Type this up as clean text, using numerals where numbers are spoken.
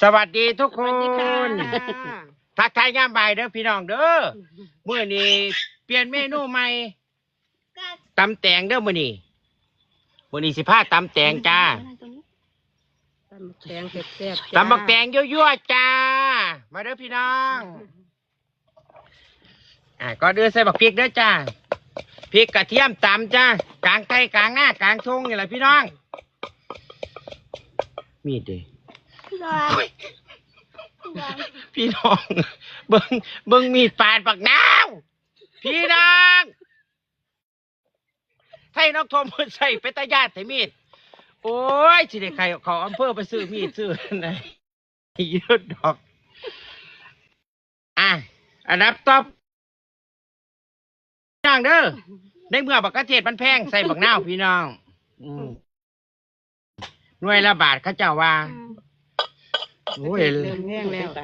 สวัสดีทุกค สวัสดีค่ะ น ทักทายยามบ่ายเด้อพี่น้องเด้อมื้อนี้เปลี่ยนเมนูใหม่ตำแตงเด้อมื้อนี้สิพาตำแตงจ้า ตำแตงแซ่บๆ ตำบักแตงยั่วๆจ้า มาเด้อพี่น้องก็เดือใส่บักพริกเด้อจ้าพริกกระเทียมตำจ้ากลางไก่กลางหน้ากลางทงนี่แหละพี่น้องมีดดิพี่น้องเบิ่งมีดปาดปักน้าวพี่น้องให้น้องทอมใส่เป็นตาญาติแต่มีดโอ้ยสิได้ใครเขาอำเภอไปซื้อมีดซื้อไหนยืดดอกอันดับต่อพี่น้องเด้อในเมื่อบักกระเทศมันแพงใส่บักน้าวพี่น้องหน่วยละบาทเขาเจ้าว่าโอ้ย เริ่มแห้งแล้ว